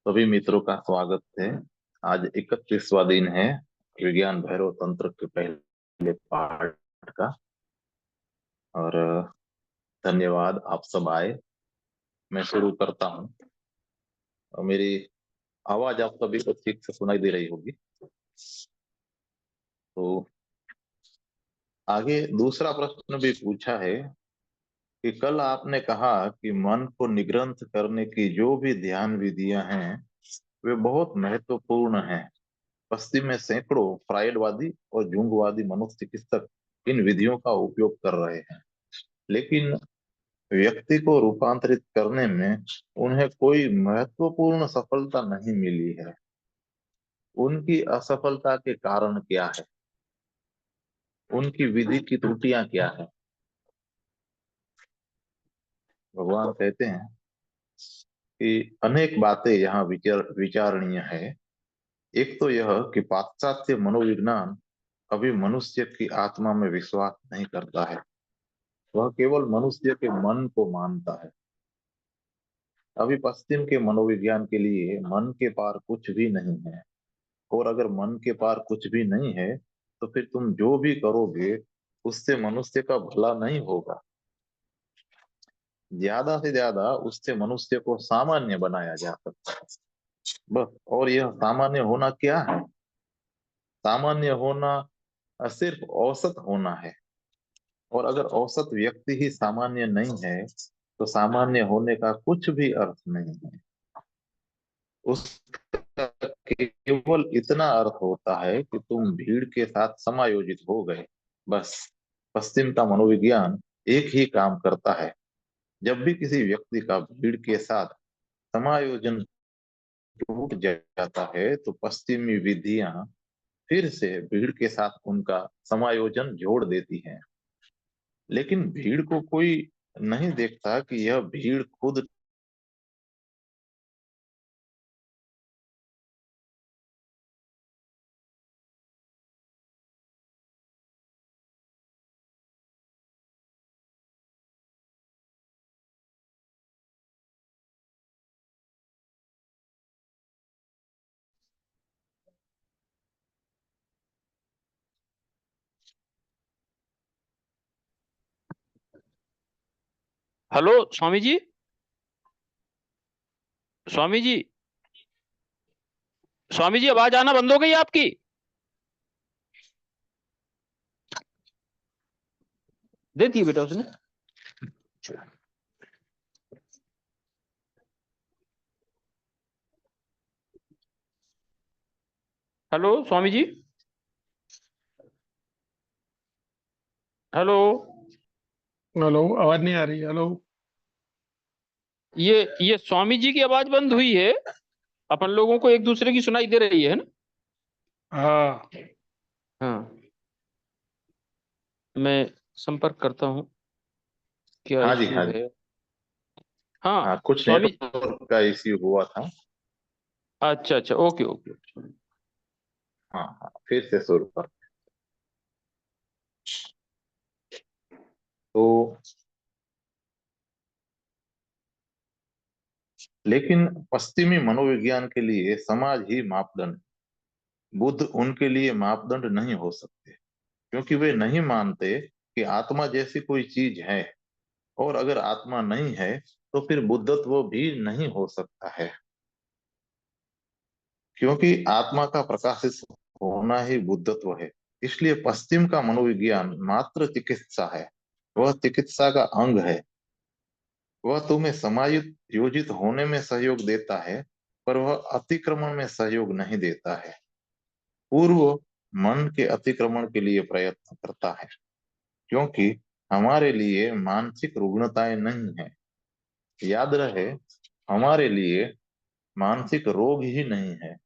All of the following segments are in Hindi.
सभी मित्रों का स्वागत है। आज 31वां दिन है विज्ञान भैरव तंत्र के पहले पाठ का। और धन्यवाद आप सब आए। मैं शुरू करता हूँ। और मेरी आवाज आप सभी को ठीक से सुनाई दे रही होगी। तो आगे दूसरा प्रश्न भी पूछा है कि कल आपने कहा कि मन को निग्रंथ करने की जो भी ध्यान विधियां हैं वे बहुत महत्वपूर्ण हैं। पश्चिम में सैकड़ों फ्रायडवादी और जूंगवादी मनोचिकित्सक इन विधियों का उपयोग कर रहे हैं, लेकिन व्यक्ति को रूपांतरित करने में उन्हें कोई महत्वपूर्ण सफलता नहीं मिली है। उनकी असफलता के कारण क्या है? उनकी विधि की त्रुटियां क्या है? भगवान कहते हैं कि अनेक बातें यहाँ विचारणीय है। एक तो यह कि पाश्चात्य मनोविज्ञान अभी मनुष्य की आत्मा में विश्वास नहीं करता है। वह केवल मनुष्य के मन को मानता है। अभी पश्चिम के मनोविज्ञान के लिए मन के पार कुछ भी नहीं है। और अगर मन के पार कुछ भी नहीं है तो फिर तुम जो भी करोगे उससे मनुष्य का भला नहीं होगा। ज्यादा से ज्यादा उससे मनुष्य को सामान्य बनाया जा सकता है, बस। और यह सामान्य होना क्या है? सामान्य होना सिर्फ औसत होना है। और अगर औसत व्यक्ति ही सामान्य नहीं है तो सामान्य होने का कुछ भी अर्थ नहीं है। उसका केवल इतना अर्थ होता है कि तुम भीड़ के साथ समायोजित हो गए, बस। पश्चिम का मनोविज्ञान एक ही काम करता है। जब भी किसी व्यक्ति का भीड़ के साथ समायोजन टूट जाता है तो पश्चिमी विधियां फिर से भीड़ के साथ उनका समायोजन जोड़ देती हैं। लेकिन भीड़ को कोई नहीं देखता कि यह भीड़ खुद। हेलो स्वामी जी। स्वामी जी। स्वामी जी, आवाज आना बंद हो गई आपकी। दे दी बेटा उसने। Hello Swami ji. Hello. Hello, आवाज नहीं आ रही। हेलो। ये स्वामी जी की आवाज बंद हुई है। अपन लोगों को एक दूसरे की सुनाई दे रही है ना। हाँ। हाँ। मैं संपर्क करता हूँ। क्या हाँ जी, इश्यू हाँ जी। है? हाँ। हाँ, कुछ स्वामी। नेटवर्क का इश्यू हुआ था। अच्छा अच्छा, ओके ओके। हाँ हाँ, फिर से शुरू कर। तो लेकिन पश्चिमी मनोविज्ञान के लिए समाज ही मापदंड। बुद्ध उनके लिए मापदंड नहीं हो सकते, क्योंकि वे नहीं मानते कि आत्मा जैसी कोई चीज है। और अगर आत्मा नहीं है तो फिर बुद्धत्व भी नहीं हो सकता है, क्योंकि आत्मा का प्रकाशित होना ही बुद्धत्व है। इसलिए पश्चिम का मनोविज्ञान मात्र चिकित्सा है। वह चिकित्सा का अंग है। वह तुम्हें समायोजित योजित होने में सहयोग देता है, पर वह अतिक्रमण में सहयोग नहीं देता है। पूर्व मन के अतिक्रमण के लिए प्रयत्न करता है, क्योंकि हमारे लिए मानसिक रुग्णताएं नहीं है। याद रहे, हमारे लिए मानसिक रोग ही नहीं है।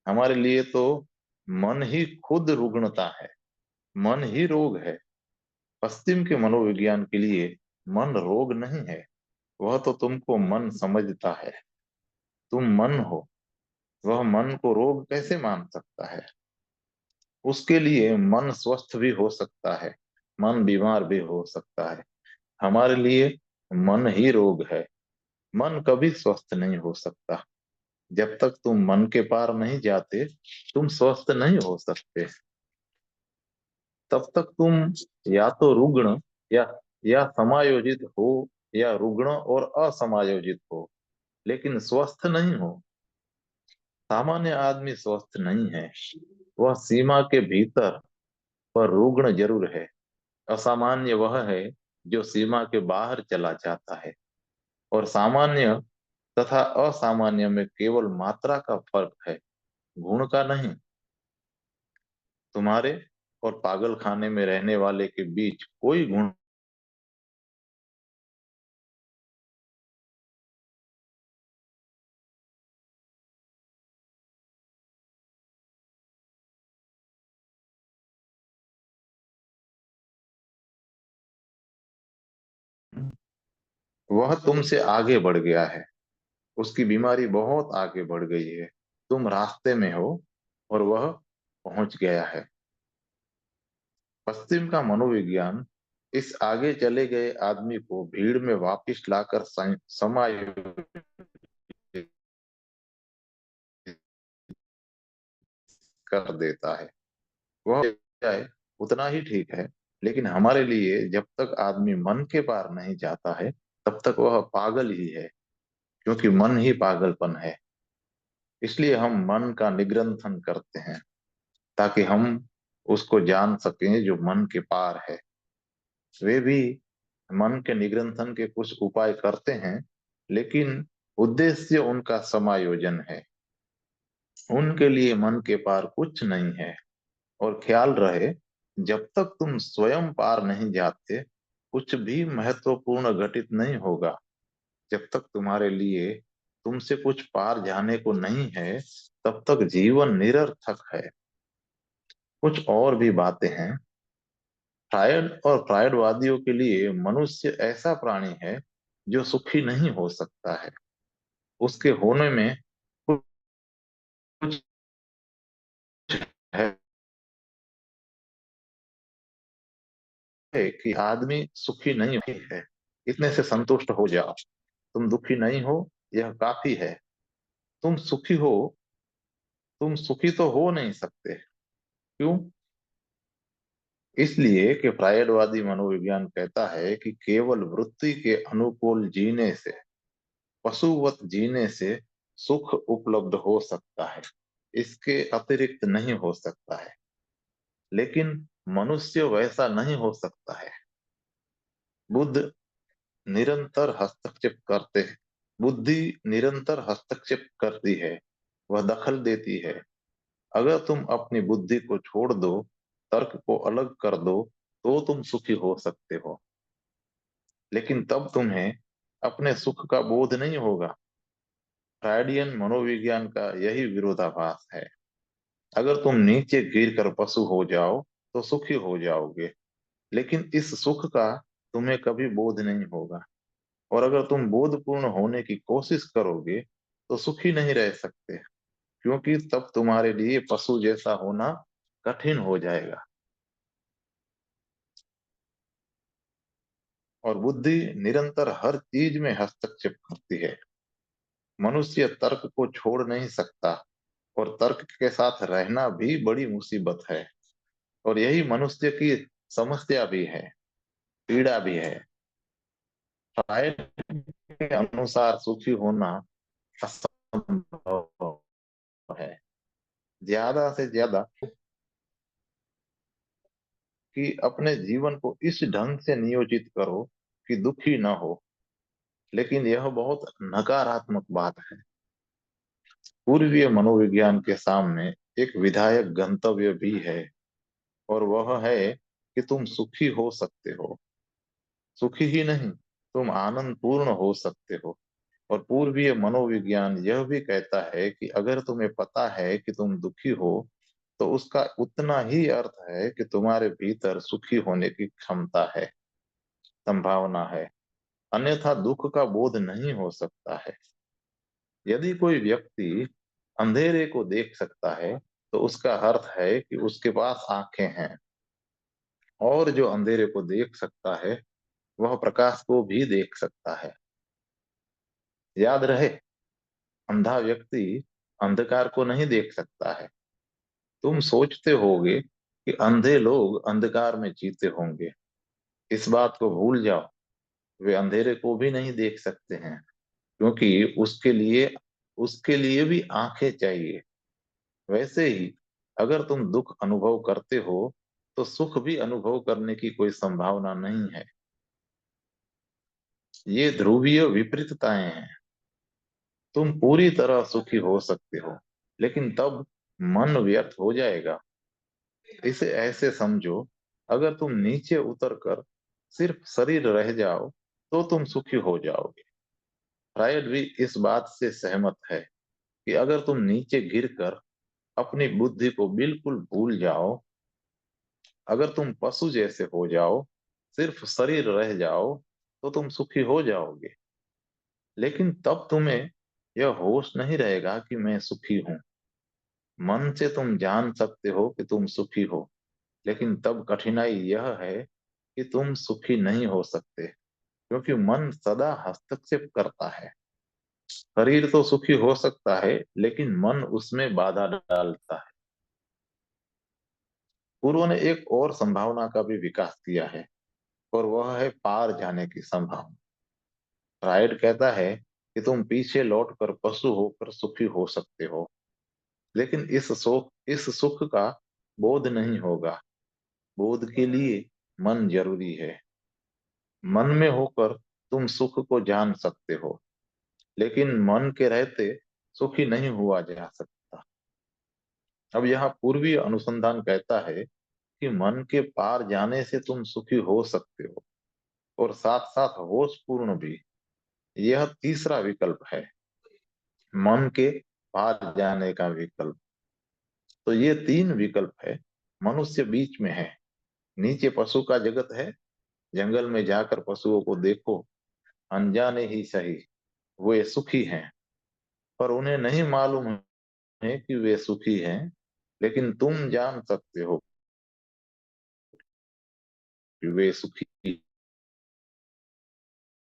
हमारे लिए तो मन ही खुद रुग्णता है। मन ही रोग है। पश्चिम के मनोविज्ञान के लिए मन रोग नहीं है। वह तो तुमको मन समझता है। तुम मन हो। वह मन को रोग कैसे मान सकता है? उसके लिए मन स्वस्थ भी हो सकता है, मन बीमार भी हो सकता है। हमारे लिए मन ही रोग है। मन कभी स्वस्थ नहीं हो सकता। जब तक तुम मन के पार नहीं जाते तुम स्वस्थ नहीं हो सकते। तब तक तुम या तो रुग्ण या या समायोजित हो, या रुग्ण और असमायोजित हो, लेकिन स्वस्थ नहीं हो। सामान्य आदमी स्वस्थ नहीं है, वह सीमा के भीतर, पर रुग्ण जरूर है। असामान्य वह है जो सीमा के बाहर चला जाता है। और सामान्य तथा असामान्य में केवल मात्रा का फर्क है, गुण का नहीं। तुम्हारे और पागल खाने में रहने वाले के बीच कोई गुण वह तुमसे आगे बढ़ गया है, उसकी बीमारी बहुत आगे बढ़ गई है। तुम रास्ते में हो और वह पहुंच गया है। पश्चिम का मनोविज्ञान इस आगे चले गए आदमी को भीड़ में वापस लाकर समायोजित कर देता है। वह जाए उतना ही ठीक है, लेकिन हमारे लिए जब तक आदमी मन के पार नहीं जाता है तब तक वह पागल ही है, क्योंकि मन ही पागलपन है। इसलिए हम मन का निग्रंथन करते हैं, ताकि हम उसको जान सकें जो मन के पार है। वे भी मन के निग्रंथन के कुछ उपाय करते हैं, लेकिन उद्देश्य उनका समायोजन है। उनके लिए मन के पार कुछ नहीं है। और ख्याल रहे, जब तक तुम स्वयं पार नहीं जाते कुछ भी महत्वपूर्ण घटित नहीं होगा। जब तक तुम्हारे लिए तुमसे कुछ पार जाने को नहीं है तब तक जीवन निरर्थक है। कुछ और भी बातें हैं। फ्रायड और फ्रायडवादियों के लिए मनुष्य ऐसा प्राणी है जो सुखी नहीं हो सकता है। उसके होने में कुछ है कि आदमी सुखी नहीं है, इतने से संतुष्ट हो जाओ। तुम दुखी नहीं हो, यह काफी है। तुम सुखी हो, तुम सुखी तो हो नहीं सकते। क्यों? इसलिए कि फ्रायडवादी मनोविज्ञान कहता है कि केवल वृत्ति के अनुकूल जीने से, पशुवत जीने से सुख उपलब्ध हो सकता है, इसके अतिरिक्त नहीं हो सकता है। लेकिन मनुष्य वैसा नहीं हो सकता है। बुद्ध निरंतर हस्तक्षेप करते हैं। बुद्धि निरंतर हस्तक्षेप करती है, वह दखल देती है। अगर तुम अपनी बुद्धि को छोड़ दो, तर्क को अलग कर दो, तो तुम सुखी हो सकते हो। लेकिन तब तुम्हें अपने सुख का बोध नहीं होगा। फ्रायडियन मनोविज्ञान का यही विरोधाभास है। अगर तुम नीचे गिर कर पशु हो जाओ तो सुखी हो जाओगे, लेकिन इस सुख का तुम्हें कभी बोध नहीं होगा। और अगर तुम बोधपूर्ण होने की कोशिश करोगे तो सुखी नहीं रह सकते, क्योंकि तब तुम्हारे लिए पशु जैसा होना कठिन हो जाएगा। और बुद्धि निरंतर हर चीज में हस्तक्षेप करती है। मनुष्य तर्क को छोड़ नहीं सकता, और तर्क के साथ रहना भी बड़ी मुसीबत है। और यही मनुष्य की समस्या भी है, पीड़ा भी है। फ्रायड के अनुसार सुखी होना असंभव है। ज्यादा से ज्यादा कि अपने जीवन को इस ढंग से नियोजित करो कि दुखी न हो। लेकिन यह बहुत नकारात्मक बात है। पूर्वीय मनोविज्ञान के सामने एक विधायक गंतव्य भी है, और वह है कि तुम सुखी हो सकते हो। सुखी ही नहीं, तुम आनंद पूर्ण हो सकते हो। और पूर्वीय मनोविज्ञान यह भी कहता है कि अगर तुम्हें पता है कि तुम दुखी हो, तो उसका उतना ही अर्थ है कि तुम्हारे भीतर सुखी होने की क्षमता है, संभावना है। अन्यथा दुख का बोध नहीं हो सकता है। यदि कोई व्यक्ति अंधेरे को देख सकता है तो उसका अर्थ है कि उसके पास आंखें हैं। और जो अंधेरे को देख सकता है वह प्रकाश को भी देख सकता है। याद रहे, अंधा व्यक्ति अंधकार को नहीं देख सकता है। तुम सोचते होगे कि अंधे लोग अंधकार में जीते होंगे। इस बात को भूल जाओ, वे अंधेरे को भी नहीं देख सकते हैं, क्योंकि उसके लिए भी आंखें चाहिए। वैसे ही अगर तुम दुख अनुभव करते हो तो सुख भी अनुभव करने की कोई संभावना नहीं है। ये ध्रुवीय विपरीतताएं हैं। तुम पूरी तरह सुखी हो सकते हो, लेकिन तब मन व्यर्थ हो जाएगा। इसे ऐसे समझो, अगर तुम नीचे उतरकर सिर्फ शरीर रह जाओ तो तुम सुखी हो जाओगे। फ्रायड भी इस बात से सहमत है कि अगर तुम नीचे गिरकर अपनी बुद्धि को बिल्कुल भूल जाओ, अगर तुम पशु जैसे हो जाओ, सिर्फ शरीर रह जाओ, तो तुम सुखी हो जाओगे। लेकिन तब तुम्हें यह होश नहीं रहेगा कि मैं सुखी हूं। मन से तुम जान सकते हो कि तुम सुखी हो, लेकिन तब कठिनाई यह है कि तुम सुखी नहीं हो सकते, क्योंकि मन सदा हस्तक्षेप करता है। शरीर तो सुखी हो सकता है, लेकिन मन उसमें बाधा डालता है। पूर्व ने एक और संभावना का भी विकास किया है, और वह है पार जाने की संभावना। फ्रायड कहता है कि तुम पीछे लौटकर पशु होकर सुखी हो सकते हो, लेकिन इस सुख का बोध नहीं होगा। बोध के लिए मन जरूरी है। मन में होकर तुम सुख को जान सकते हो, लेकिन मन के रहते सुखी नहीं हुआ जा सकता। अब यहाँ पूर्वीय अनुसंधान कहता है कि मन के पार जाने से तुम सुखी हो सकते हो, और साथ साथ होशपूर्ण भी। यह तीसरा विकल्प है, मन के पार जाने का विकल्प। तो ये तीन विकल्प है, मनुष्य बीच में है। नीचे पशु का जगत है, जंगल में जाकर पशुओं को देखो, अनजाने ही सही वे सुखी हैं, पर उन्हें नहीं मालूम है कि वे सुखी हैं। लेकिन तुम जान सकते हो कि वे सुखी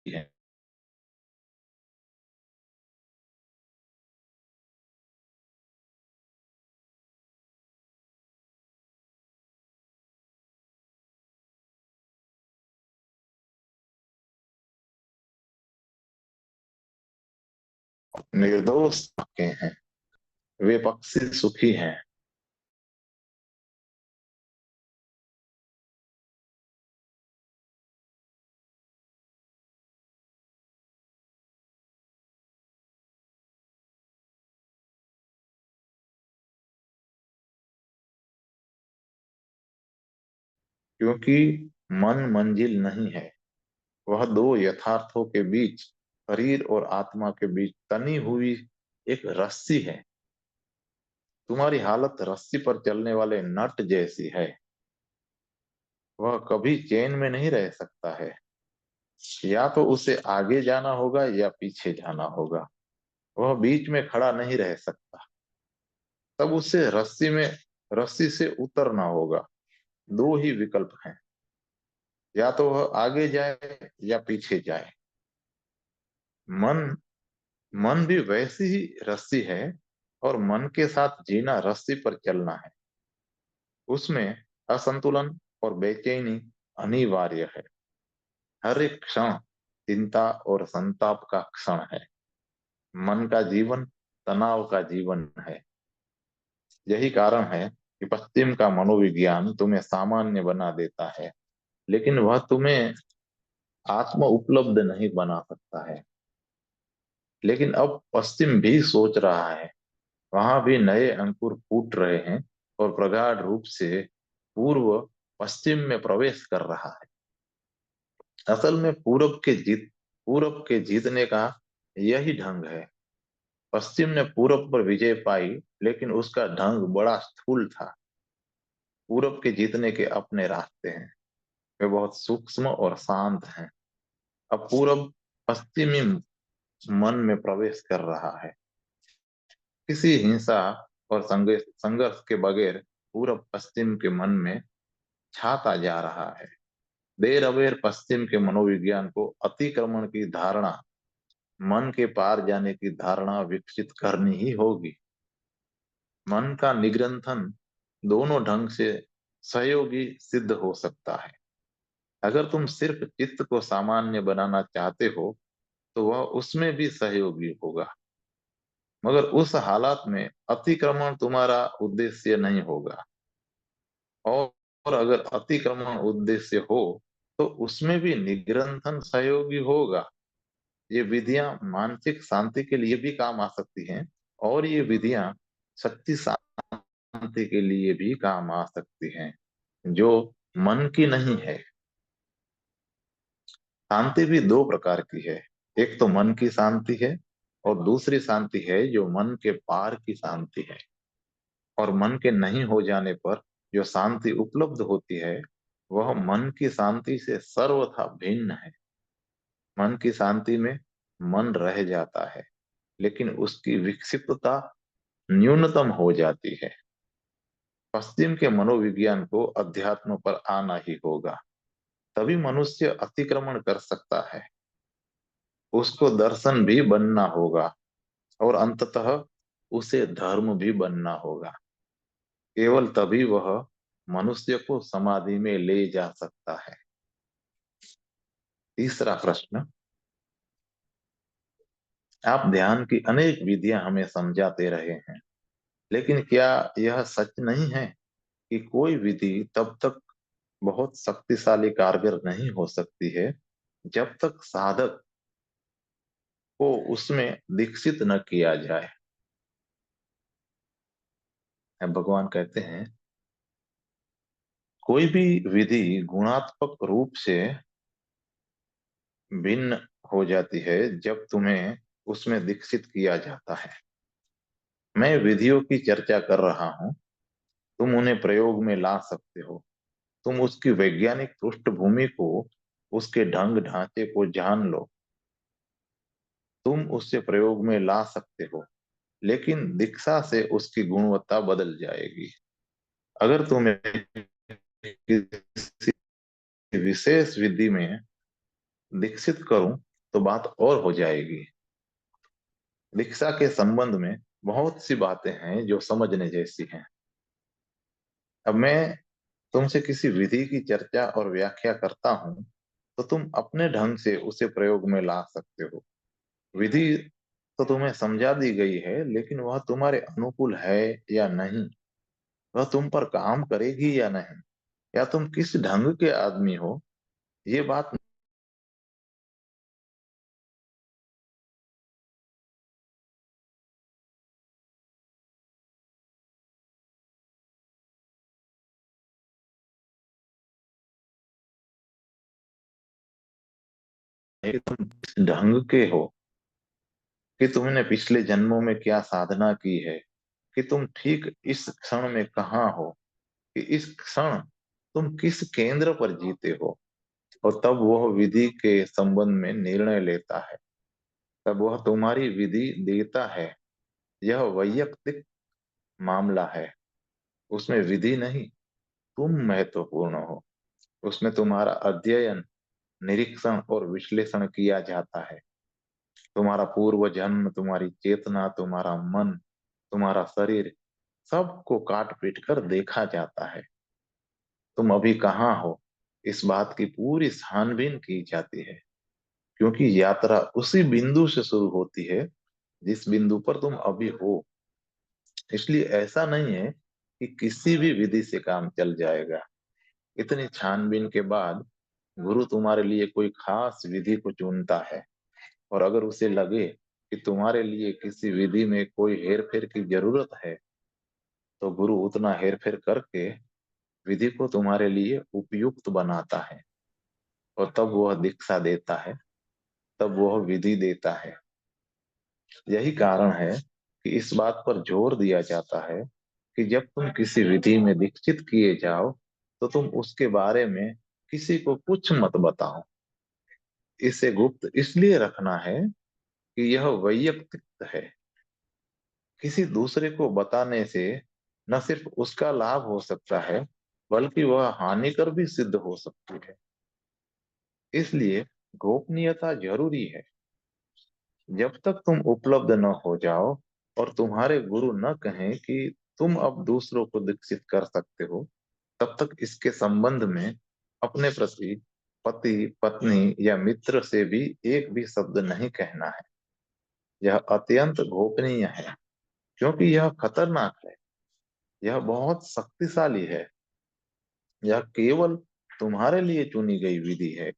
हैं। निर्दोष पक्के हैं, वे पक्षी सुखी हैं। क्योंकि मन मंजिल नहीं है, वह दो यथार्थों के बीच, शरीर और आत्मा के बीच तनी हुई एक रस्सी है। तुम्हारी हालत रस्सी पर चलने वाले नट जैसी है। वह कभी चैन में नहीं रह सकता है। या तो उसे आगे जाना होगा या पीछे जाना होगा। वह बीच में खड़ा नहीं रह सकता। तब उसे रस्सी से उतरना होगा। दो ही विकल्प हैं, या तो वह आगे जाए या पीछे जाए। मन मन भी वैसी ही रस्सी है, और मन के साथ जीना रस्सी पर चलना है। उसमें असंतुलन और बेचैनी अनिवार्य है। हर एक क्षण चिंता और संताप का क्षण है। मन का जीवन तनाव का जीवन है। यही कारण है कि पश्चिम का मनोविज्ञान तुम्हें सामान्य बना देता है, लेकिन वह तुम्हें आत्म उपलब्ध नहीं बना सकता है। लेकिन अब पश्चिम भी सोच रहा है, वहां भी नए अंकुर फूट रहे हैं, और प्रगाढ़ रूप से पूर्व पश्चिम में प्रवेश कर रहा है। असल में पूरब के जीतने का यही ढंग है। पश्चिम ने पूरब पर विजय पाई, लेकिन उसका ढंग बड़ा स्थूल था। पूरब के जीतने के अपने रास्ते हैं, वे बहुत सूक्ष्म और शांत हैं। अब पूरब पश्चिमी मन में प्रवेश कर रहा है। किसी हिंसा और संघर्ष के बगैर पूरब पश्चिम के मन में छाता जा रहा है। देर अबेर पश्चिम के मनोविज्ञान को अतिक्रमण की धारणा मन के पार जाने की धारणा विकसित करनी ही होगी। मन का निग्रंथन दोनों ढंग से सहयोगी सिद्ध हो सकता है। अगर तुम सिर्फ चित्त को सामान्य बनाना चाहते हो तो वह उसमें भी सहयोगी होगा, मगर उस हालात में अतिक्रमण तुम्हारा उद्देश्य नहीं होगा। और अगर अतिक्रमण उद्देश्य हो तो उसमें भी निग्रंथन सहयोगी होगा। ये विधियां मानसिक शांति के लिए भी काम आ सकती हैं, और ये विधियां सच्ची शांति के लिए भी काम आ सकती हैं, जो मन की नहीं है। शांति भी दो प्रकार की है। एक तो मन की शांति है, और दूसरी शांति है जो मन के पार की शांति है। और मन के नहीं हो जाने पर जो शांति उपलब्ध होती है वह मन की शांति से सर्वथा भिन्न है। मन की शांति में मन रह जाता है, लेकिन उसकी विक्षिप्तता न्यूनतम हो जाती है। पश्चिम के मनोविज्ञान को अध्यात्म पर आना ही होगा, तभी मनुष्य अतिक्रमण कर सकता है। उसको दर्शन भी बनना होगा, और अंततः उसे धर्म भी बनना होगा। केवल तभी वह मनुष्य को समाधि में ले जा सकता है। तीसरा प्रश्न, आप ध्यान की अनेक विधियां हमें समझाते रहे हैं, लेकिन क्या यह सच नहीं है कि कोई विधि तब तक बहुत शक्तिशाली कारगर नहीं हो सकती है जब तक साधक को उसमें दीक्षित न किया जाए? भगवान कहते हैं, कोई भी विधि गुणात्मक रूप से भिन्न हो जाती है जब तुम्हें उसमें दीक्षित किया जाता है। मैं विधियों की चर्चा कर रहा हूं, तुम उन्हें प्रयोग में ला सकते हो। तुम उसकी वैज्ञानिक पृष्ठभूमि को, उसके ढंग ढांचे को जान लो। तुम उससे प्रयोग में ला सकते हो, लेकिन दीक्षा से उसकी गुणवत्ता बदल जाएगी। अगर तुम्हें किसी विशेष विधि में दीक्षित करूं तो बात और हो जाएगी। दीक्षा के संबंध में बहुत सी बातें हैं जो समझने जैसी हैं। अब मैं तुमसे किसी विधि की चर्चा और व्याख्या करता हूं तो तुम अपने ढंग से उसे प्रयोग में ला सकते हो। विधि तो तुम्हें समझा दी गई है, लेकिन वह तुम्हारे अनुकूल है या नहीं, वह तुम पर काम करेगी या नहीं, या तुम किस ढंग के आदमी हो, ये बात नहीं कि तुम किस ढंग के हो, कि तुमने पिछले जन्मों में क्या साधना की है, कि तुम ठीक इस क्षण में कहाँ हो, कि इस क्षण तुम किस केंद्र पर जीते हो। और तब वह विधि के संबंध में निर्णय लेता है, तब वह तुम्हारी विधि देता है। यह वैयक्तिक मामला है, उसमें विधि नहीं, तुम महत्वपूर्ण हो। उसमें तुम्हारा अध्ययन, निरीक्षण और विश्लेषण किया जाता है। तुम्हारा पूर्व जन्म, तुम्हारी चेतना, तुम्हारा मन, तुम्हारा शरीर, सबको काट पीट कर देखा जाता है। तुम अभी कहाँ हो, इस बात की पूरी छानबीन की जाती है, क्योंकि यात्रा उसी बिंदु से शुरू होती है जिस बिंदु पर तुम अभी हो। इसलिए ऐसा नहीं है कि किसी भी विधि से काम चल जाएगा। इतनी छानबीन के बाद गुरु तुम्हारे लिए कोई खास विधि को चुनता है, और अगर उसे लगे कि तुम्हारे लिए किसी विधि में कोई हेरफेर की जरूरत है तो गुरु उतना हेरफेर करके विधि को तुम्हारे लिए उपयुक्त बनाता है, और तब वह दीक्षा देता है, तब वह विधि देता है। यही कारण है कि इस बात पर जोर दिया जाता है कि जब तुम किसी विधि में दीक्षित किए जाओ तो तुम उसके बारे में किसी को कुछ मत बताओ। इसे गुप्त इसलिए रखना है कि यह वैयक्तिक है। किसी दूसरे को बताने से न सिर्फ उसका लाभ हो सकता है, बल्कि वह हानिकर भी सिद्ध हो सकती है। इसलिए गोपनीयता जरूरी है। जब तक तुम उपलब्ध न हो जाओ और तुम्हारे गुरु न कहें कि तुम अब दूसरों को दीक्षित कर सकते हो, तब तक इसके संबंध में अपने प्रति पति, पत्नी या मित्र से भी एक भी शब्द नहीं कहना है। यह अत्यंत गोपनीय है, क्योंकि यह खतरनाक है, यह बहुत शक्तिशाली है, यह केवल तुम्हारे लिए चुनी गई विधि है,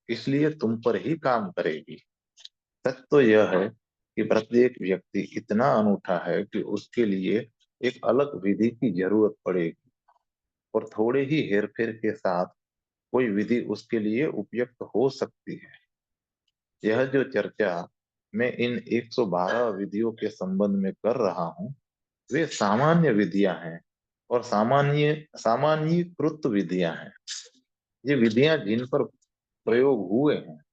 इसलिए तुम पर ही काम करेगी। सच तो यह है कि प्रत्येक व्यक्ति इतना अनूठा है कि उसके लिए एक अलग विधि की जरूरत पड़ेगी, और थोड़े ही हेरफेर के साथ कोई विधि उसके लिए उपयुक्त हो सकती है। यह जो चर्चा मैं इन 112 विधियों के संबंध में कर रहा हूँ, वे सामान्य विधियां हैं, और सामान्यीकृत विधियां हैं। ये विधियां जिन पर प्रयोग हुए हैं,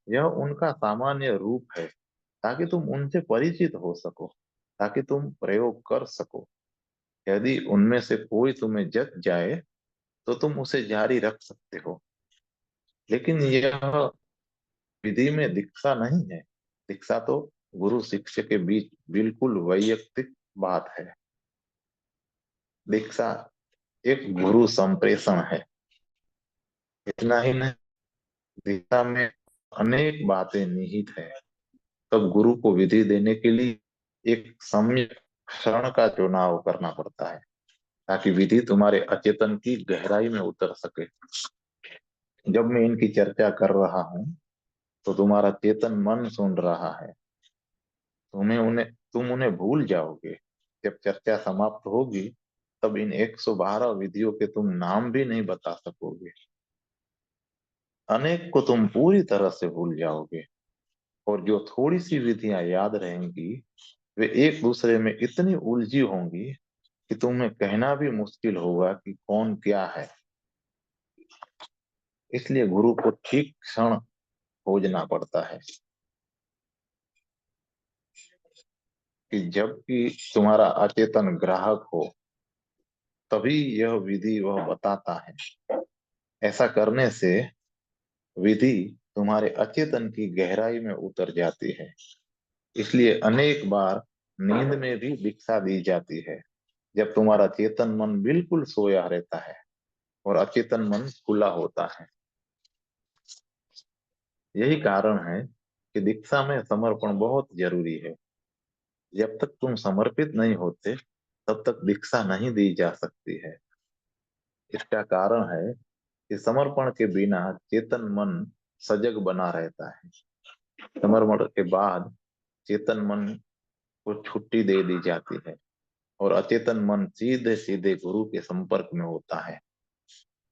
यह उनका सामान्य रूप है, ताकि तुम उनसे परिचित हो सको, ताकि तुम प्रयोग कर सको। यदि उनमें से कोई तुम्हें जच जाए तो तुम उसे जारी रख सकते हो, लेकिन यह विधि में दीक्षा नहीं है। दीक्षा तो गुरु शिष्य के बीच बिल्कुल वैयक्तिक बात है। दीक्षा एक गुरु संप्रेषण है। इतना ही नहीं, दीक्षा में अनेक बातें निहित है। तब गुरु को विधि देने के लिए एक सम्यक क्षण का चुनाव करना पड़ता है, ताकि विधि तुम्हारे अचेतन की गहराई में उतर सके। जब मैं इनकी चर्चा कर रहा हूँ, तो तुम्हारा चेतन मन सुन रहा है। तुम उन्हें भूल जाओगे। जब चर्चा समाप्त होगी, तब इन 112 विधियों के तुम नाम भी नहीं बता सकोगे। अनेक को तुम पूरी तरह से भूल जाओगे, और जो थोड़ी सी विधियां याद रहेंगी, वे एक दूसरे में इतनी उलझी होंगी कि तुम्हें कहना भी मुश्किल होगा कि कौन क्या है। इसलिए गुरु को ठीक क्षण खोजना पड़ता है, कि जबकि तुम्हारा अचेतन ग्राहक हो, तभी यह विधि वह बताता है। ऐसा करने से विधि तुम्हारे अचेतन की गहराई में उतर जाती है। इसलिए अनेक बार नींद में भी दीक्षा दी जाती है, जब तुम्हारा चेतन मन बिल्कुल सोया रहता है और अचेतन मन खुला होता है। यही कारण है कि दीक्षा में समर्पण बहुत जरूरी है। जब तक तुम समर्पित नहीं होते, तब तक दीक्षा नहीं दी जा सकती है। इसका कारण है कि समर्पण के बिना चेतन मन सजग बना रहता है। समर्पण के बाद चेतन मन को छुट्टी दे दी जाती है, और अचेतन मन सीधे सीधे गुरु के संपर्क में होता है।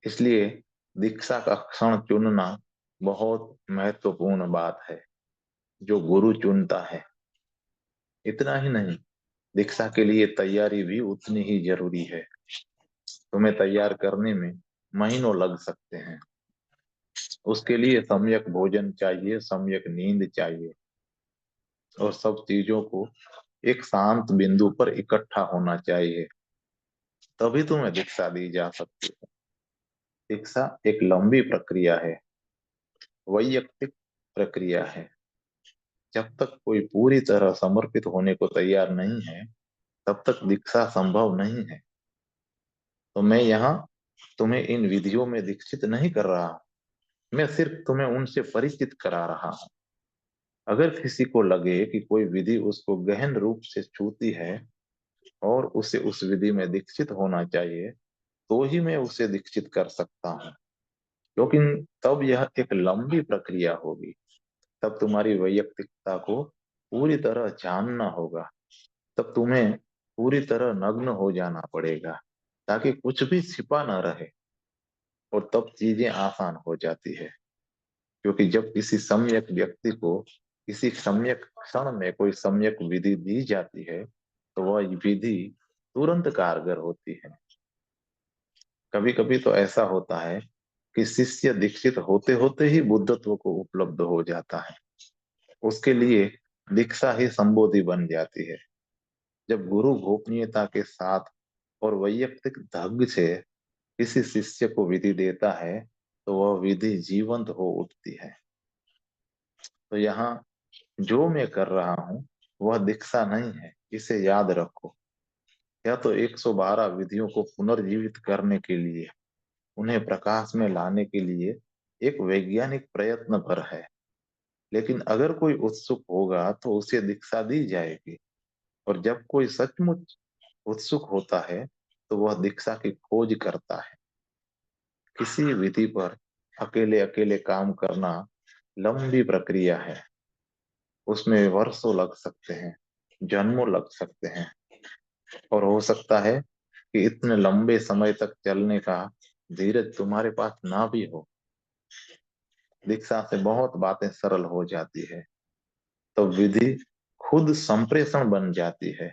इसलिए दीक्षा का क्षण चुनना बहुत महत्वपूर्ण बात है, जो गुरु चुनता है। इतना ही नहीं, दीक्षा के लिए तैयारी भी उतनी ही जरूरी है। तुम्हें तैयार करने में महीनों लग सकते हैं। उसके लिए सम्यक भोजन चाहिए, सम्यक नींद चाहिए, और सब चीजों को एक शांत बिंदु पर इकट्ठा होना चाहिए। तभी तुम्हें दीक्षा दी जा सकती है। दीक्षा एक लंबी प्रक्रिया है, वैयक्तिक प्रक्रिया है। जब तक कोई पूरी तरह समर्पित होने को तैयार नहीं है, तब तक दीक्षा संभव नहीं है। तो मैं यहाँ तुम्हें इन विधियों में दीक्षित नहीं कर रहा, मैं सिर्फ तुम्हें उनसे परिचित करा रहा हूँ। अगर किसी को लगे कि कोई विधि उसको गहन रूप से छूती है और उसे उस विधि में दीक्षित होना चाहिए, तो ही मैं उसे दीक्षित कर सकता हूँ। लेकिन तब यह एक लंबी प्रक्रिया होगी। तब तुम्हारी वैयक्तिकता को पूरी तरह जानना होगा। तब तुम्हें पूरी तरह नग्न हो जाना पड़ेगा, ताकि कुछ भी छिपा न रहे, और तब चीजें आसान हो जाती है। क्योंकि जब किसी सम्यक व्यक्ति को किसी सम्यक क्षण में कोई सम्यक विधि दी जाती है, तो वह विधि तुरंत कारगर होती है। कभी कभी तो ऐसा होता है कि शिष्य दीक्षित होते होते ही बुद्धत्व को उपलब्ध हो जाता है। उसके लिए दीक्षा ही संबोधि बन जाती है। जब गुरु गोपनीयता के साथ और वैयक्तिक ढंग से किसी शिष्य को विधि देता है, तो वह विधि जीवंत हो उठती है। तो यहाँ जो मैं कर रहा हूं वह दीक्षा नहीं है, इसे याद रखो। यह तो 112 विधियों को पुनर्जीवित करने के लिए, उन्हें प्रकाश में लाने के लिए एक वैज्ञानिक प्रयत्न पर है। लेकिन अगर कोई उत्सुक होगा तो उसे दीक्षा दी जाएगी, और जब कोई सचमुच उत्सुक होता है तो वह दीक्षा की खोज करता है। किसी विधि पर अकेले अकेले काम करना लंबी प्रक्रिया है। उसमें वर्षों लग सकते हैं, जन्मों लग सकते हैं, और हो सकता है कि इतने लंबे समय तक चलने का धीरज तुम्हारे पास ना भी हो। दीक्षा से बहुत बातें सरल हो जाती है, तब विधि खुद संप्रेषण बन जाती है।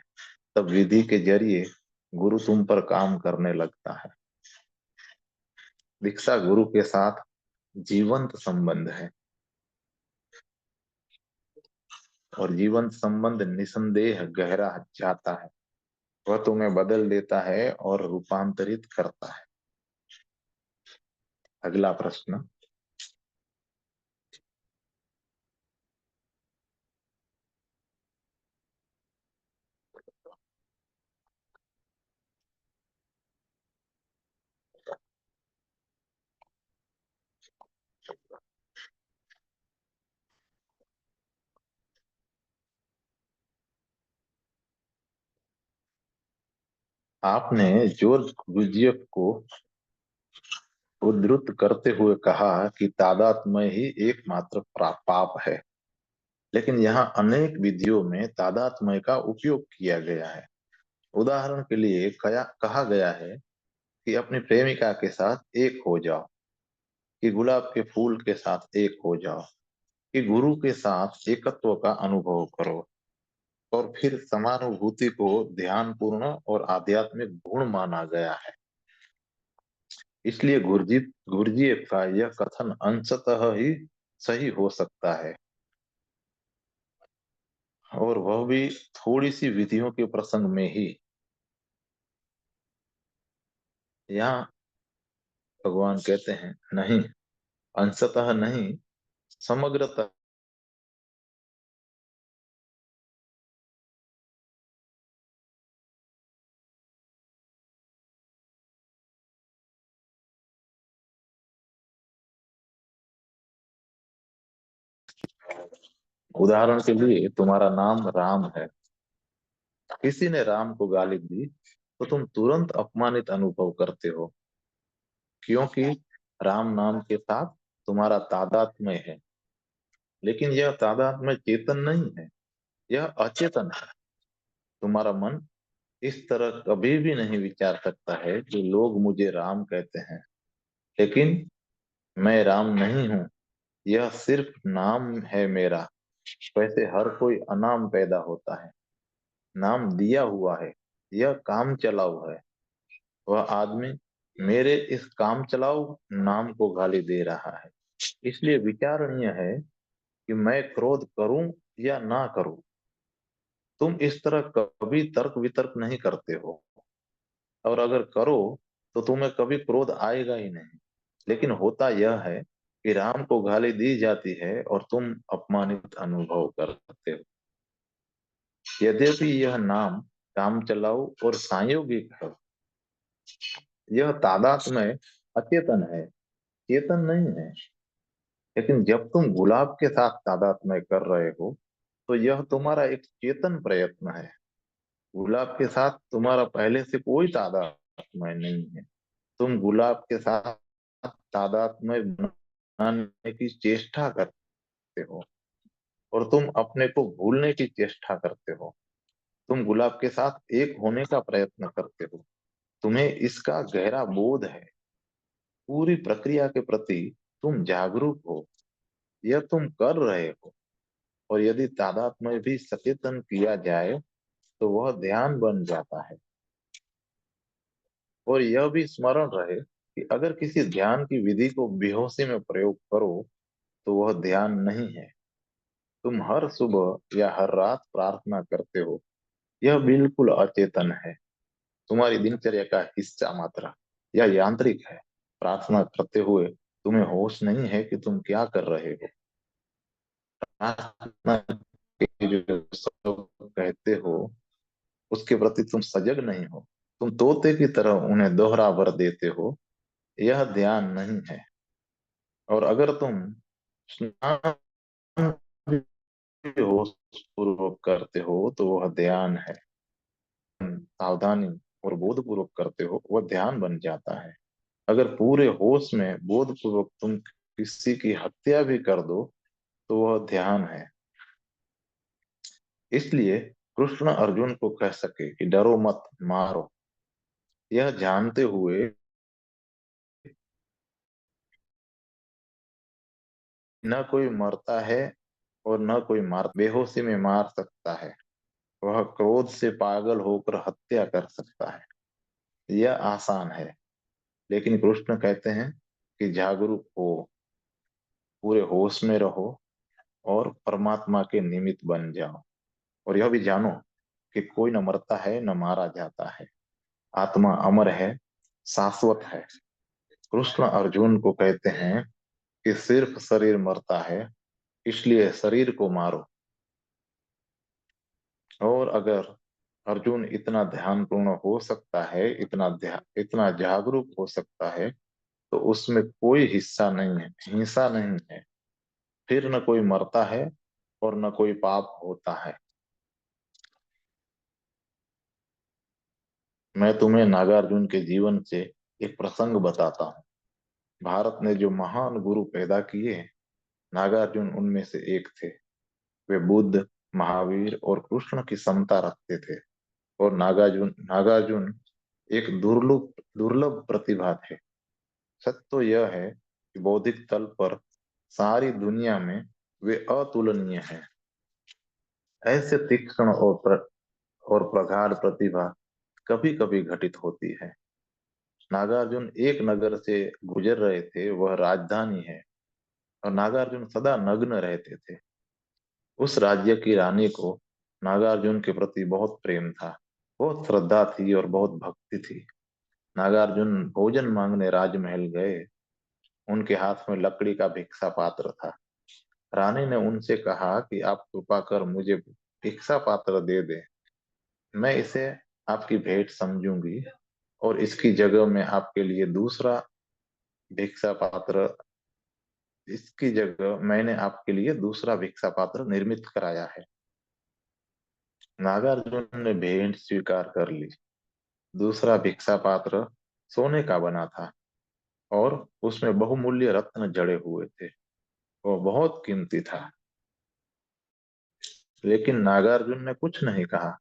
तब विधि के जरिए गुरु तुम पर काम करने लगता है। दीक्षा गुरु के साथ जीवंत संबंध है, और जीवंत संबंध निसंदेह गहरा जाता है। वह तुम्हें बदल देता है और रूपांतरित करता है। अगला प्रश्न। आपने जॉर्ज गुजियफ को उद्धृत करते हुए कहा कि तादात्म्य ही एकमात्र पाप है। लेकिन यहाँ अनेक विधियों में तादात्म्य का उपयोग किया गया है। उदाहरण के लिए कहा गया है कि अपनी प्रेमिका के साथ एक हो जाओ, कि गुलाब के फूल के साथ एक हो जाओ, कि गुरु के साथ एकत्व का अनुभव करो, और फिर समानुभूति को ध्यानपूर्ण और आध्यात्मिक गुण माना गया है। इसलिए गुरजीएफ का यह कथन अंशतः ही सही हो सकता है, और वह भी थोड़ी सी विधियों के प्रसंग में ही। यहाँ भगवान कहते हैं, नहीं, अंशतः नहीं, समग्रतः। उदाहरण के लिए तुम्हारा नाम राम है। किसी ने राम को गाली दी तो तुम तुरंत अपमानित अनुभव करते हो, क्योंकि राम नाम के साथ तुम्हारा तादात्म्य है। लेकिन यह तादात्म्य चेतन नहीं है, यह अचेतन है। तुम्हारा मन इस तरह कभी भी नहीं विचार सकता है कि लोग मुझे राम कहते हैं, लेकिन मैं राम नहीं हूँ, यह सिर्फ नाम है मेरा। वैसे हर कोई अनाम पैदा होता है, नाम दिया हुआ है, यह काम चलाऊ है। वह आदमी मेरे इस काम चलाऊ नाम को गाली दे रहा है। इसलिए विचारणीय है कि मैं क्रोध करूं या ना करूं। तुम इस तरह कभी तर्क वितर्क नहीं करते हो, और अगर करो तो तुम्हें कभी क्रोध आएगा ही नहीं। लेकिन होता यह है कि राम को गाली दी जाती है और तुम अपमानित अनुभव करते हो। यद्यपि यह नाम काम चलाऊ और सांयोगिक है, यह तादात्म्य अचेतन है, चेतन नहीं है। लेकिन जब तुम गुलाब के साथ तादात्म्य कर रहे हो तो यह तुम्हारा एक चेतन प्रयत्न है। गुलाब के साथ तुम्हारा पहले से कोई तादात्म्य नहीं है। तुम गुलाब के साथ तादात्म्य बनाने की चेष्टा करते हो, और तुम अपने को भूलने की चेष्टा करते हो। तुम गुलाब के साथ एक होने का प्रयत्न करते हो। तुम्हें इसका गहरा बोध है। पूरी प्रक्रिया के प्रति तुम जागरूक हो, यह तुम कर रहे हो। और यदि तादात्म्य भी सचेतन किया जाए तो वह ध्यान बन जाता है। और यह भी स्मरण रहे कि अगर किसी ध्यान की विधि को बेहोशी में प्रयोग करो तो वह ध्यान नहीं है। तुम हर सुबह या हर रात प्रार्थना करते हो, यह बिल्कुल अचेतन है, तुम्हारी दिनचर्या का हिस्सा मात्र, यह यांत्रिक है। प्रार्थना करते हुए तुम्हें होश नहीं है कि तुम क्या कर रहे हो। प्रार्थना उसके प्रति तुम सजग नहीं हो, तुम तोते की तरह उन्हें दोहरा वर देते हो, यह ध्यान नहीं है। और अगर तुम स्नान भी होश पूर्वक करते हो तो वह ध्यान है। सावधानी और बोध पूर्वक करते हो वह ध्यान बन जाता है। अगर पूरे होश में बोध पूर्वक तुम किसी की हत्या भी कर दो तो वह ध्यान है। इसलिए कृष्ण अर्जुन को कह सके कि डरो मत, मारो, यह जानते हुए न कोई मरता है और न कोई मार बेहोशी में मार सकता है। वह क्रोध से पागल होकर हत्या कर सकता है। यह आसान है। लेकिन कृष्ण कहते हैं कि जागरूक हो, पूरे होश में रहो और परमात्मा के निमित्त बन जाओ। और यह भी जानो कि कोई न मरता है न मारा जाता है। आत्मा अमर है, शाश्वत है। कृष्ण अर्जुन को कहते हैं कि सिर्फ शरीर मरता है, इसलिए शरीर को मारो। और अगर अर्जुन इतना ध्यानपूर्ण हो सकता है, इतना जागरूक हो सकता है, तो उसमें कोई हिस्सा नहीं है, हिंसा नहीं है। फिर न कोई मरता है और न कोई पाप होता है। मैं तुम्हें नागार्जुन के जीवन से एक प्रसंग बताता हूँ। भारत ने जो महान गुरु पैदा किए, नागार्जुन उनमें से एक थे। वे बुद्ध, महावीर और कृष्ण की समता रखते थे। और नागार्जुन नागार्जुन एक दुर्लभ दुर्लभ प्रतिभा थे। सत्य तो यह है कि बौद्धिक तल पर सारी दुनिया में वे अतुलनीय हैं। ऐसे तीक्ष्ण और प्रगाढ़ प्रतिभा कभी कभी घटित होती है। नागार्जुन एक नगर से गुजर रहे थे, वह राजधानी है। और नागार्जुन सदा नग्न रहते थे। उस राज्य की रानी को नागार्जुन के प्रति बहुत प्रेम था, बहुत श्रद्धा थी और बहुत भक्ति थी। नागार्जुन भोजन मांगने राजमहल गए। उनके हाथ में लकड़ी का भिक्षा पात्र था। रानी ने उनसे कहा कि आप कृपा कर मुझे भिक्षा पात्र दे दें। मैं इसे आपकी भेंट समझूंगी और इसकी जगह में आपके लिए दूसरा भिक्षा पात्र इसकी जगह मैंने आपके लिए दूसरा भिक्षा पात्र निर्मित कराया है। नागार्जुन ने भेंट स्वीकार कर ली। दूसरा भिक्षा पात्र सोने का बना था और उसमें बहुमूल्य रत्न जड़े हुए थे। वह बहुत कीमती था। लेकिन नागार्जुन ने कुछ नहीं कहा।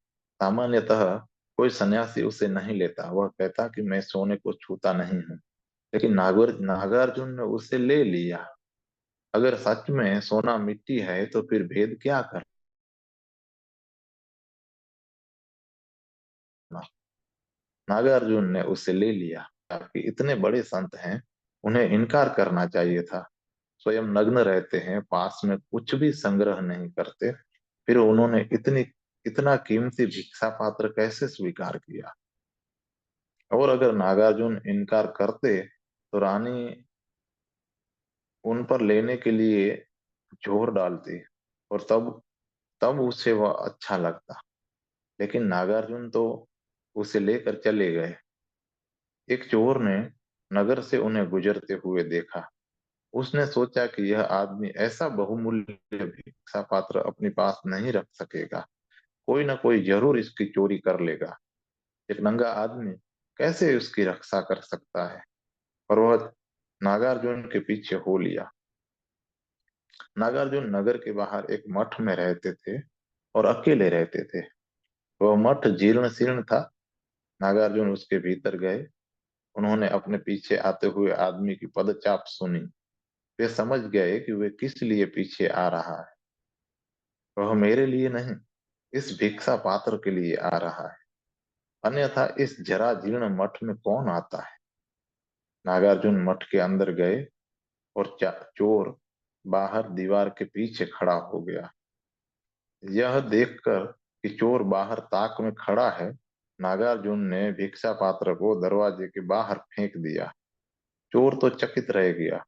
सामान्यतः कोई सन्यासी उसे नहीं लेता, वह कहता कि मैं सोने को छूता नहीं हूँ। लेकिन नागार्जुन ने उसे ले लिया। अगर सच में सोना मिट्टी है तो फिर भेद क्या करना। नागार्जुन ने उसे ले लिया। कि इतने बड़े संत हैं, उन्हें इनकार करना चाहिए था। स्वयं नग्न रहते हैं, पास में कुछ भी संग्रह नहीं करते, फिर उन्होंने इतना कीमती भिक्षा पात्र कैसे स्वीकार किया। और अगर नागार्जुन इनकार करते तो रानी उन पर लेने के लिए जोर डालती और तब तब उसे वह अच्छा लगता। लेकिन नागार्जुन तो उसे लेकर चले गए। एक चोर ने नगर से उन्हें गुजरते हुए देखा। उसने सोचा कि यह आदमी ऐसा बहुमूल्य भिक्षा पात्र अपने पास नहीं रख सकेगा, कोई ना कोई जरूर इसकी चोरी कर लेगा। एक नंगा आदमी कैसे उसकी रक्षा कर सकता है। और वह नागार्जुन के पीछे हो लिया। नागार्जुन नगर के बाहर एक मठ में रहते थे और अकेले रहते थे। वह मठ जीर्ण शीर्ण था। नागार्जुन उसके भीतर गए। उन्होंने अपने पीछे आते हुए आदमी की पदचाप सुनी। वे समझ गए कि वे किस लिए पीछे आ रहा है। वह मेरे लिए नहीं, इस भिक्षा पात्र के लिए आ रहा है, अन्यथा इस जरा जीर्ण मठ में कौन आता है। नागार्जुन मठ के अंदर गए और चोर बाहर दीवार के पीछे खड़ा हो गया। यह देखकर कि चोर बाहर ताक में खड़ा है, नागार्जुन ने भिक्षा पात्र को दरवाजे के बाहर फेंक दिया। चोर तो चकित रह गया।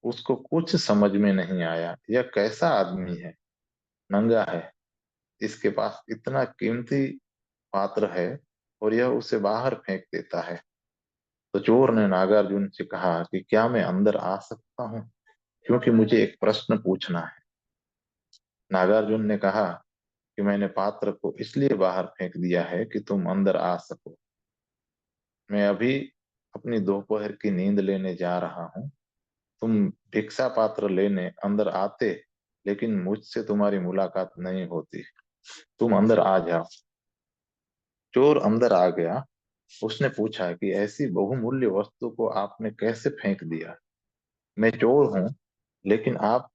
उसको कुछ समझ में नहीं आया, यह कैसा आदमी है, नंगा है, इसके पास इतना कीमती पात्र है और यह उसे बाहर फेंक देता है। तो चोर ने नागार्जुन से कहा कि क्या मैं अंदर आ सकता हूँ, क्योंकि मुझे एक प्रश्न पूछना है। नागार्जुन ने कहा कि मैंने पात्र को इसलिए बाहर फेंक दिया है कि तुम अंदर आ सको। मैं अभी अपनी दोपहर की नींद लेने जा रहा हूँ। तुम भिक्षा पात्र लेने अंदर आते, लेकिन मुझसे तुम्हारी मुलाकात नहीं होती। तुम अंदर आ जाओ। चोर अंदर आ गया। उसने पूछा कि ऐसी बहुमूल्य वस्तु को आपने कैसे फेंक दिया। मैं चोर हूँ, लेकिन आप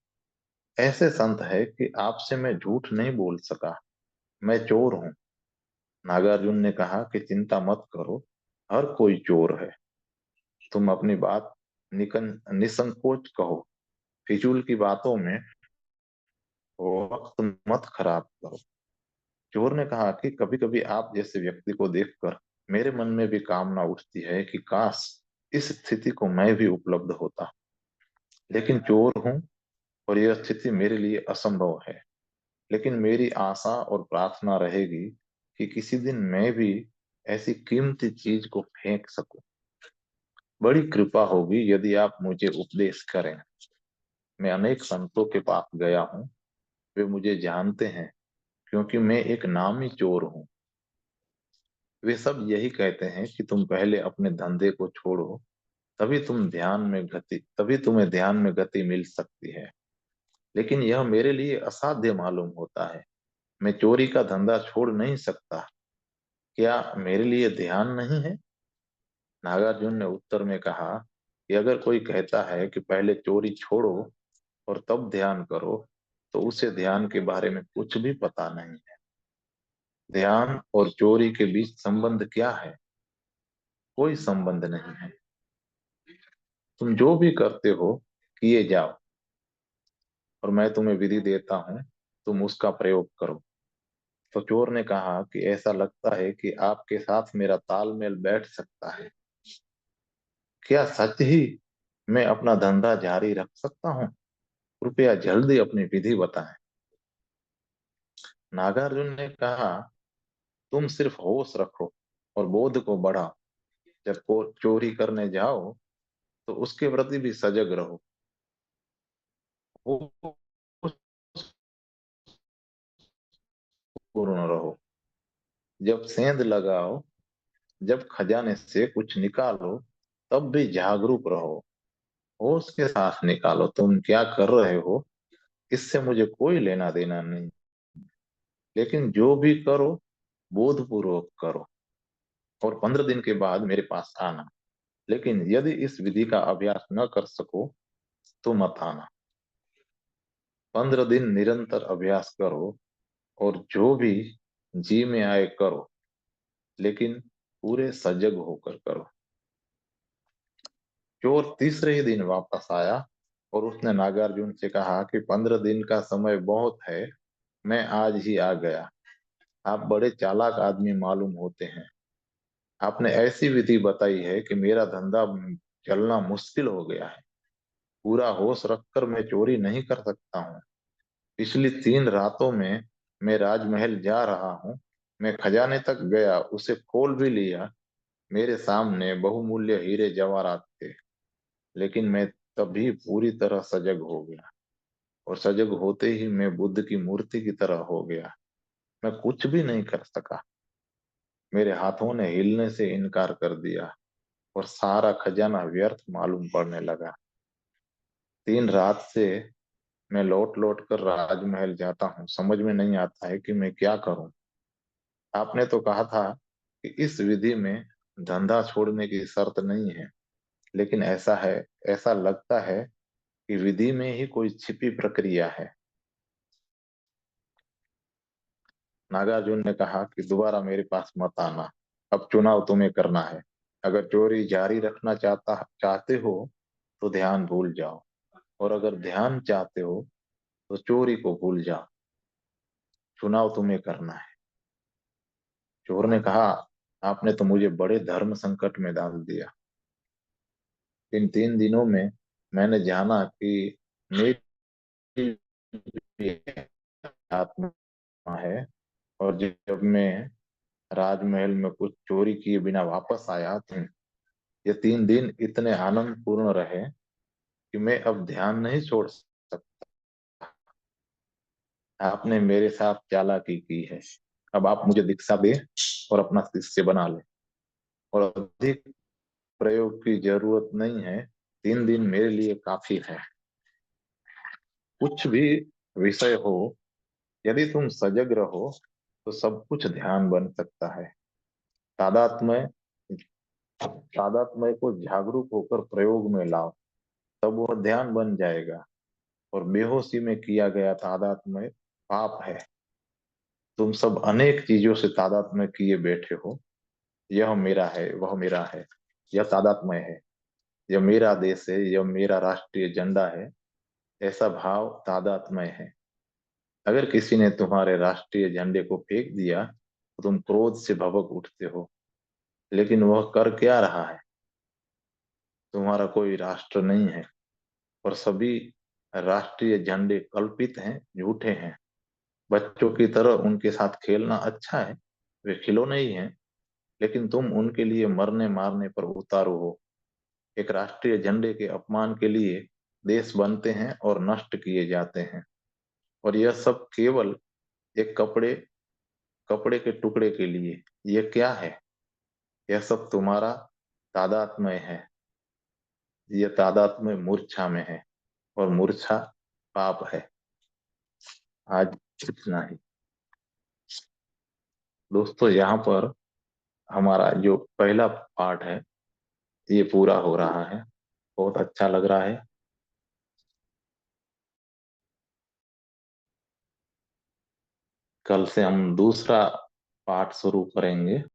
ऐसे संत है कि आपसे मैं झूठ नहीं बोल सका। मैं चोर हूँ। नागार्जुन ने कहा कि चिंता मत करो, हर कोई चोर है। तुम अपनी बात निसंकोच कहो। फिजूल की बातों में वक्त मत खराब करो। चोर ने कहा कि कभी कभी आप जैसे व्यक्ति को देखकर मेरे मन में भी कामना उठती है कि काश इस स्थिति को मैं भी उपलब्ध होता। लेकिन चोर हूं और यह स्थिति मेरे लिए असंभव है। लेकिन मेरी आशा और प्रार्थना रहेगी कि किसी दिन मैं भी ऐसी कीमती चीज को फेंक सकूं। बड़ी कृपा होगी यदि आप मुझे उपदेश करें। मैं अनेक संतों के पास गया हूँ। वे मुझे जानते हैं, क्योंकि मैं एक नामी चोर हूँ। वे सब यही कहते हैं कि तुम पहले अपने धंधे को छोड़ो, तभी तुम्हें ध्यान में गति मिल सकती है। लेकिन यह मेरे लिए असाध्य मालूम होता है। मैं चोरी का धंधा छोड़ नहीं सकता। क्या मेरे लिए ध्यान नहीं है? नागार्जुन ने उत्तर में कहा कि अगर कोई कहता है कि पहले चोरी छोड़ो और तब ध्यान करो, तो उसे ध्यान के बारे में कुछ भी पता नहीं है। ध्यान और चोरी के बीच संबंध क्या है? कोई संबंध नहीं है। तुम जो भी करते हो, किए जाओ, और मैं तुम्हें विधि देता हूँ, तुम उसका प्रयोग करो। तो चोर ने कहा कि ऐसा लगता है कि आपके साथ मेरा तालमेल बैठ सकता है। क्या सच ही मैं अपना धंधा जारी रख सकता हूँ? कृपया जल्दी अपनी विधि बताएं। नागार्जुन ने कहा, तुम सिर्फ होश रखो और बोध को बढ़ाओ। जब को चोरी करने जाओ, तो उसके प्रति भी सजग रहो। होश पूर्ण रहो। जब सेंध लगाओ, जब खजाने से कुछ निकालो, तब भी जागरूक रहो। होश के साथ निकालो। तुम क्या कर रहे हो, इससे मुझे कोई लेना देना नहीं। लेकिन जो भी करो, बोधपूर्वक करो, और 15 दिन के बाद मेरे पास आना। लेकिन यदि इस विधि का अभ्यास न कर सको, तो मत आना। 15 दिन निरंतर अभ्यास करो, और जो भी जी में आए करो, लेकिन पूरे सजग होकर करो। चोर तीसरे ही दिन वापस आया, और उसने नागार्जुन से कहा कि 15 दिन का समय बहुत है। मैं आज ही आ गया। आप बड़े चालाक आदमी मालूम होते हैं। आपने ऐसी विधि बताई है कि मेरा धंधा चलना मुश्किल हो गया है। पूरा होश रखकर मैं चोरी नहीं कर सकता हूँ। पिछली 3 रातों में मैं राजमहल जा रहा हूँ। मैं खजाने तक गया, उसे खोल भी लिया। मेरे सामने बहुमूल्य हीरे जवाहरात थे। लेकिन मैं तभी पूरी तरह सजग हो गया, और सजग होते ही मैं बुद्ध की मूर्ति की तरह हो गया। मैं कुछ भी नहीं कर सका। मेरे हाथों ने हिलने से इनकार कर दिया, और सारा खजाना व्यर्थ मालूम पड़ने लगा। 3 रात से मैं लौट लौट कर राजमहल जाता हूँ। समझ में नहीं आता है कि मैं क्या करूं। आपने तो कहा था कि इस विधि में धंधा छोड़ने की शर्त नहीं है, लेकिन ऐसा लगता है कि विधि में ही कोई छिपी प्रक्रिया है। नागार्जुन ने कहा कि दोबारा मेरे पास मत आना। अब चुनाव तुम्हें करना है। अगर चोरी जारी रखना चाहते हो, तो ध्यान भूल जाओ, और अगर ध्यान चाहते हो, तो चोरी को भूल जाओ। चुनाव तुम्हें करना है। चोर ने कहा, आपने तो मुझे बड़े धर्म संकट में डाल दिया। इन 3 दिनों में मैंने जाना कि मेरी भी आत्मा है, और जब मैं राजमहल में कुछ चोरी किए बिना वापस आया तुम। ये 3 दिन इतने आनंदपूर्ण रहे कि मैं अब ध्यान नहीं छोड़ सकता। आपने मेरे साथ चालाकी की है। अब आप मुझे दीक्षा दे और अपना शिष्य बना ले, और अधिक प्रयोग की जरूरत नहीं है। 3 दिन मेरे लिए काफी है। कुछ भी विषय हो, यदि तुम सजग रहो तो सब कुछ ध्यान बन सकता है। तादात्म्य तादात्म्य को जागरूक होकर प्रयोग में लाओ, तब वो ध्यान बन जाएगा। और बेहोशी में किया गया तादात्म्य पाप है। तुम सब अनेक चीजों से तादात्म्य किए बैठे हो। यह मेरा है, वह मेरा है, यह तादात्म्य है। यह मेरा देश है, यह मेरा राष्ट्रीय झंडा है, ऐसा भाव तादात्म्य है। अगर किसी ने तुम्हारे राष्ट्रीय झंडे को फेंक दिया तो तुम क्रोध से भभक उठते हो, लेकिन वह कर क्या रहा है? तुम्हारा कोई राष्ट्र नहीं है, और सभी राष्ट्रीय झंडे कल्पित हैं, झूठे हैं। बच्चों की तरह उनके साथ खेलना अच्छा है, वे खिलौने ही हैं, लेकिन तुम उनके लिए मरने मारने पर उतारू हो। एक राष्ट्रीय झंडे के अपमान के लिए देश बनते हैं और नष्ट किए जाते हैं, और यह सब केवल एक कपड़े कपड़े के टुकड़े के लिए। यह क्या है? यह सब तुम्हारा तादात्म्य है। यह तादात्म्य मूर्छा में है, और मूर्छा पाप है। आज इतना ही दोस्तों। यहाँ पर हमारा जो पहला पार्ट है ये पूरा हो रहा है। बहुत अच्छा लग रहा है। कल से हम दूसरा पार्ट शुरू करेंगे।